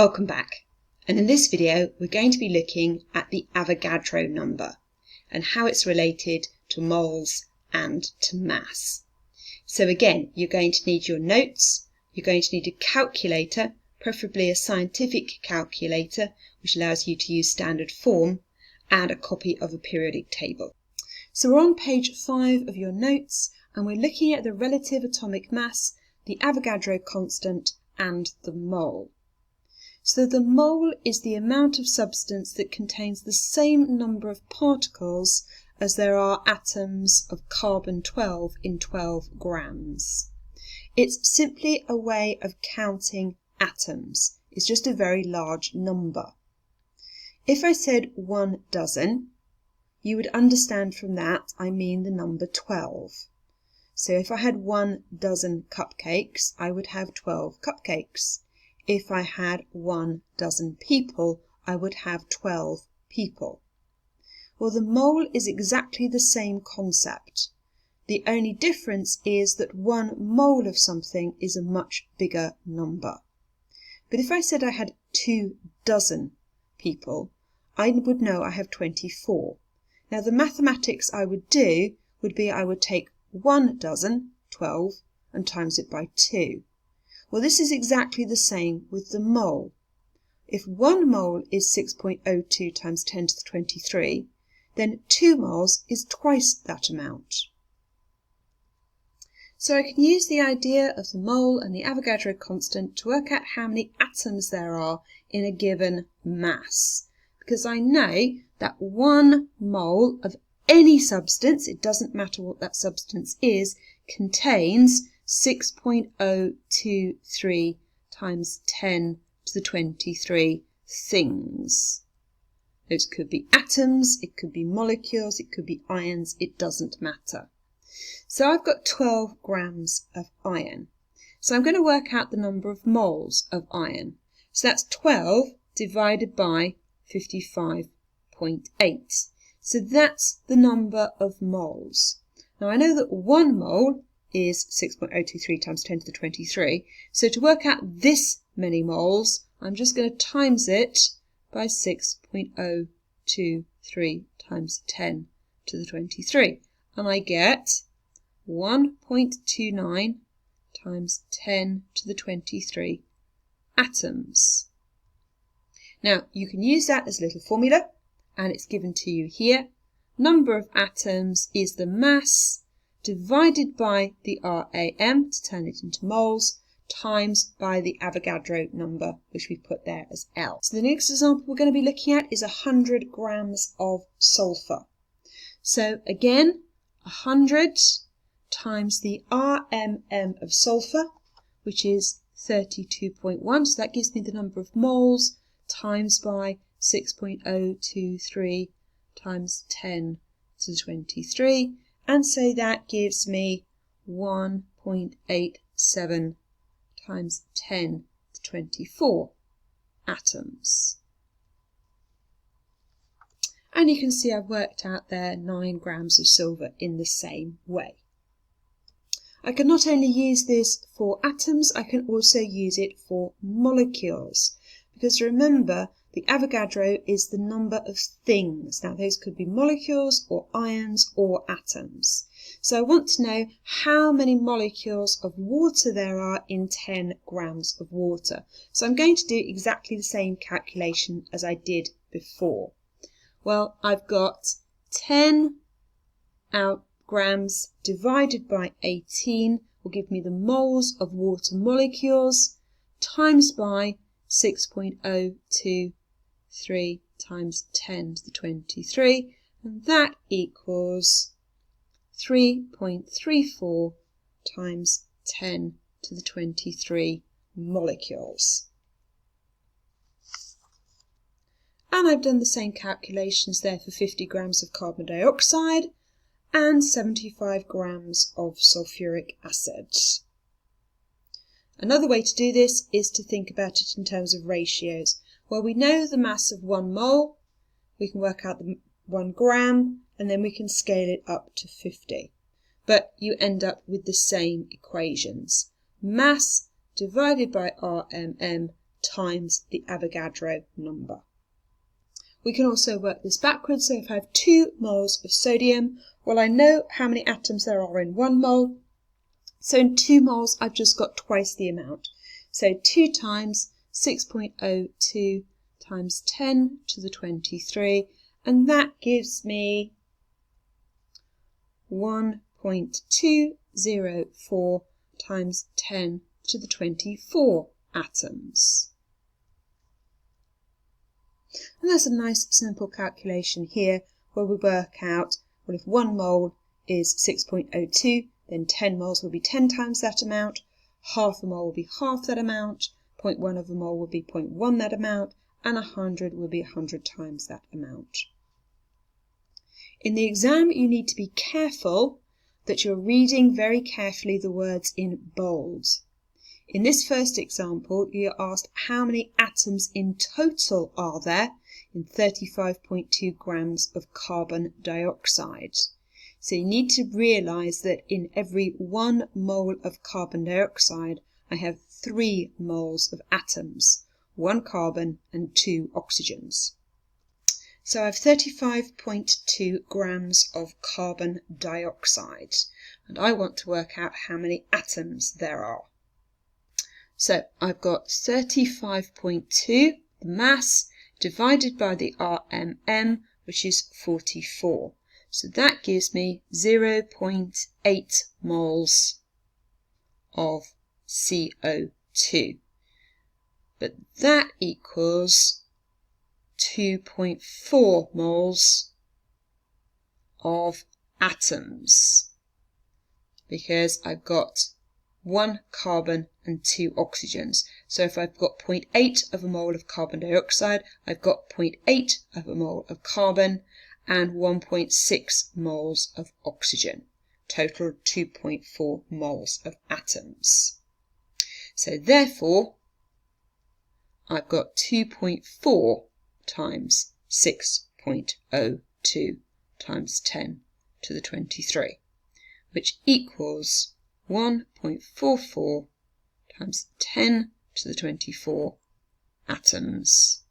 Welcome back, and in this video we're going to be looking at the Avogadro number and how it's related to moles and to mass. So again, you're going to need your notes, you're going to need a calculator, preferably a scientific calculator which allows you to use standard form, and a copy of a periodic table. So we're on page 5 of your notes and we're looking at the relative atomic mass, the Avogadro constant and the mole. So the mole is the amount of substance that contains the same number of particles as there are atoms of carbon-12 in 12 grams. It's simply a way of counting atoms. It's just a very large number. If I said 1 dozen, you would understand from that I mean the number 12. So if I had 1 dozen cupcakes, I would have 12 cupcakes. If I had 1 dozen people, I would have 12 people. Well, the mole is exactly the same concept. The only difference is that 1 mole of something is a much bigger number. But if I said I had 2 dozen people, I would know I have 24. Now the mathematics I would do would be I would take 1 dozen, 12, and times it by 2. Well, this is exactly the same with the mole. If 1 mole is 6.02 times 10 to the 23, then 2 moles is twice that amount. So I can use the idea of the mole and the Avogadro constant to work out how many atoms there are in a given mass, because I know that 1 mole of any substance, it doesn't matter what that substance is, contains 6.023 times 10 to the 23 things. Those could be atoms, it could be molecules, it could be ions, it doesn't matter. So I've got 12 grams of iron. So I'm going to work out the number of moles of iron. So that's 12 divided by 55.8. So that's the number of moles. Now I know that 1 mole is 6.023 times 10 to the 23. So to work out this many moles, I'm just going to times it by 6.023 times 10 to the 23. And I get 1.29 times 10 to the 23 atoms. Now you can use that as a little formula, and it's given to you here. Number of atoms is the mass divided by the RAM to turn it into moles, times by the Avogadro number, which we put there as L. So the next example we're going to be looking at is 100 grams of sulfur. So again, 100 times the RMM of sulfur, which is 32.1, so that gives me the number of moles, times by 6.023 times 10 to the 23, and so that gives me 1.87 times 10 to 24 atoms. And you can see I've worked out there 9 grams of silver in the same way. I can not only use this for atoms, I can also use it for molecules. Because remember, the Avogadro is the number of things. Now those could be molecules or ions or atoms. So I want to know how many molecules of water there are in 10 grams of water. So I'm going to do exactly the same calculation as I did before. Well, I've got 10 grams divided by 18 will give me the moles of water molecules, times by 6.023 times 10 to the 23, and that equals 3.34 times 10 to the 23 molecules. And I've done the same calculations there for 50 grams of carbon dioxide and 75 grams of sulfuric acid. Another way to do this is to think about it in terms of ratios. Well, we know the mass of 1 mole, we can work out the 1 gram, and then we can scale it up to 50. But you end up with the same equations. Mass divided by RMM times the Avogadro number. We can also work this backwards. So if I have 2 moles of sodium, well, I know how many atoms there are in 1 mole. So in 2 moles, I've just got twice the amount. So 2 times 6.02 times 10 to the 23, and that gives me 1.204 times 10 to the 24 atoms. And that's a nice simple calculation here where we work out, well, if 1 mole is 6.02, then 10 moles will be 10 times that amount, half a mole will be half that amount, 0.1 of a mole will be 0.1 that amount, and 100 will be 100 times that amount. In the exam, you need to be careful that you're reading very carefully the words in bold. In this first example, you're asked how many atoms in total are there in 35.2 grams of carbon dioxide. So you need to realise that in every 1 mole of carbon dioxide, I have 3 moles of atoms, 1 carbon and 2 oxygens. So I have 35.2 grams of carbon dioxide, and I want to work out how many atoms there are. So I've got 35.2, the mass, divided by the RMM, which is 44. So that gives me 0.8 moles of CO2. But that equals 2.4 moles of atoms, because I've got 1 carbon and 2 oxygens. So if I've got 0.8 of a mole of carbon dioxide, I've got 0.8 of a mole of carbon and 1.6 moles of oxygen. Total 2.4 moles of atoms. So therefore, I've got 2.4 times 6.02 times 10 to the 23, which equals 1.44 times 10 to the 24 atoms.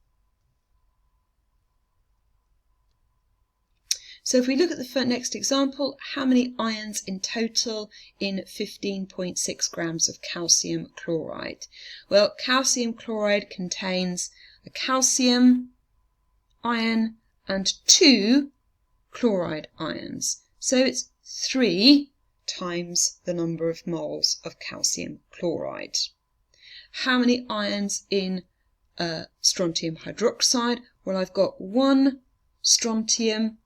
So if we look at the next example, how many ions in total in 15.6 grams of calcium chloride? Well, calcium chloride contains a calcium ion and 2 chloride ions. So it's 3 times the number of moles of calcium chloride. How many ions in strontium hydroxide? Well, I've got 1 strontium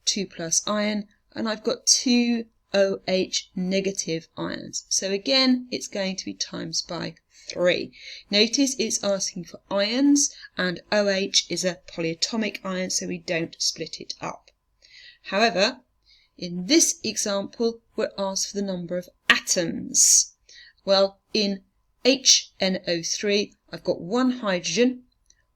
2 plus ion, and I've got 2 OH negative ions. So again, it's going to be times by 3. Notice it's asking for ions, and OH is a polyatomic ion, so we don't split it up. However, in this example, we're asked for the number of atoms. Well, in HNO3, I've got 1 hydrogen,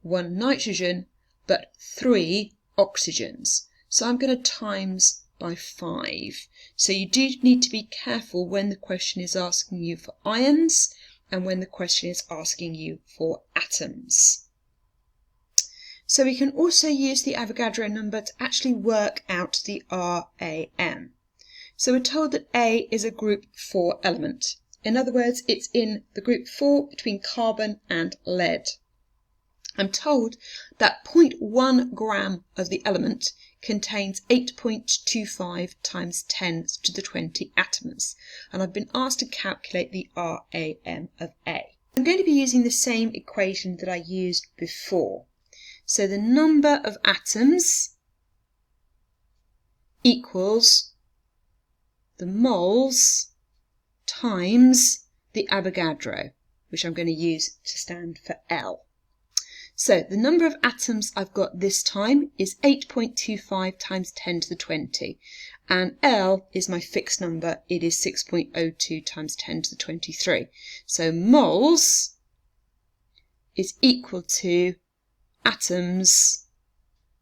1 nitrogen, but 3 oxygens. So I'm going to times by 5. So you do need to be careful when the question is asking you for ions and when the question is asking you for atoms. So we can also use the Avogadro number to actually work out the RAM. So we're told that A is a group 4 element. In other words, it's in the group 4 between carbon and lead. I'm told that 0.1 gram of the element contains 8.25 times 10 to the 20 atoms, and I've been asked to calculate the RAM of A. I'm going to be using the same equation that I used before. So the number of atoms equals the moles times the Avogadro, which I'm going to use to stand for L. So the number of atoms I've got this time is 8.25 times 10 to the 20, and L is my fixed number. It is 6.02 times 10 to the 23. So moles is equal to atoms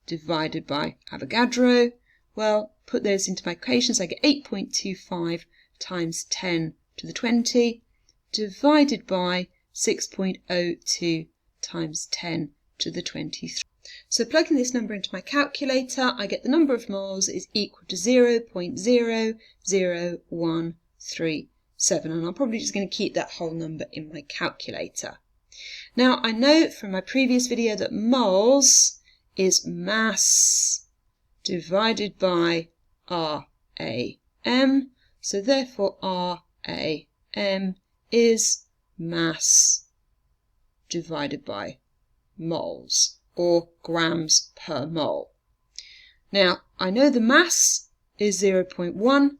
divided by Avogadro. Well, put those into my equations. I get 8.25 times 10 to the 20 divided by 6.02 times 10 to the 23. So plugging this number into my calculator, I get the number of moles is equal to 0.00137, and I'm probably just going to keep that whole number in my calculator. Now I know from my previous video that moles is mass divided by RAM, so therefore RAM is mass divided by moles, or grams per mole. Now I know the mass is 0.1,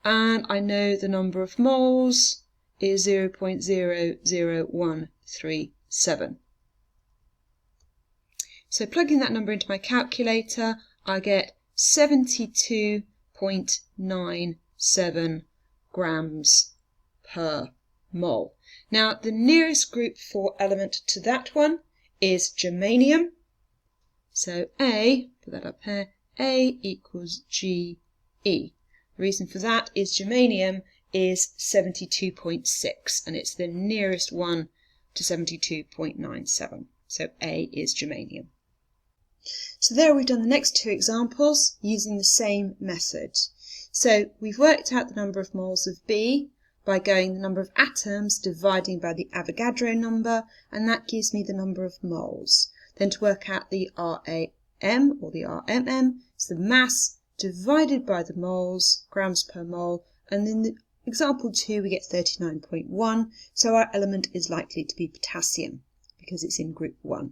and I know the number of moles is 0.00137. So plugging that number into my calculator, I get 72.97 grams per mole. Now the nearest group 4 element to that one is germanium. So A, put that up here, A equals GE. The reason for that is germanium is 72.6, and it's the nearest one to 72.97. So A is germanium. So there we've done the next 2 examples using the same method. So we've worked out the number of moles of B by going the number of atoms dividing by the Avogadro number, and that gives me the number of moles. Then to work out the RAM or the RMM, it's the mass divided by the moles, grams per mole, and in the example 2 we get 39.1, so our element is likely to be potassium because it's in group 1.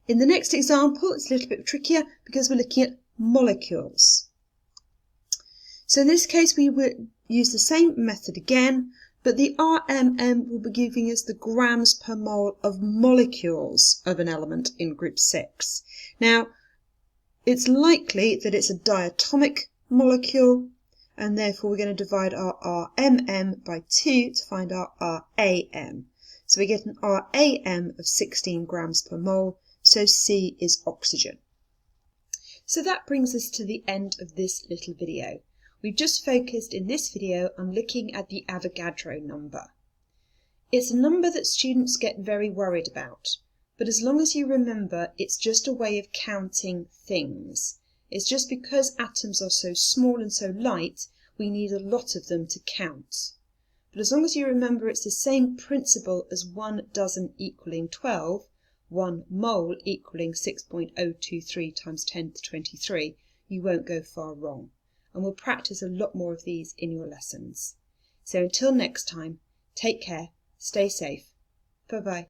In the next example it's a little bit trickier because we're looking at molecules. So in this case we will use the same method again, but the RMM will be giving us the grams per mole of molecules of an element in group 6. Now it's likely that it's a diatomic molecule, and therefore we're going to divide our RMM by 2 to find our RAM. So we get an RAM of 16 grams per mole, so C is oxygen. So that brings us to the end of this little video. We've just focused in this video on looking at the Avogadro number. It's a number that students get very worried about, but as long as you remember it's just a way of counting things. It's just because atoms are so small and so light, we need a lot of them to count. But as long as you remember it's the same principle as 1 dozen equaling 12, 1 mole equaling 6.023 times 10 to the 23, you won't go far wrong. And we'll practice a lot more of these in your lessons. So until next time, take care, stay safe. Bye-bye.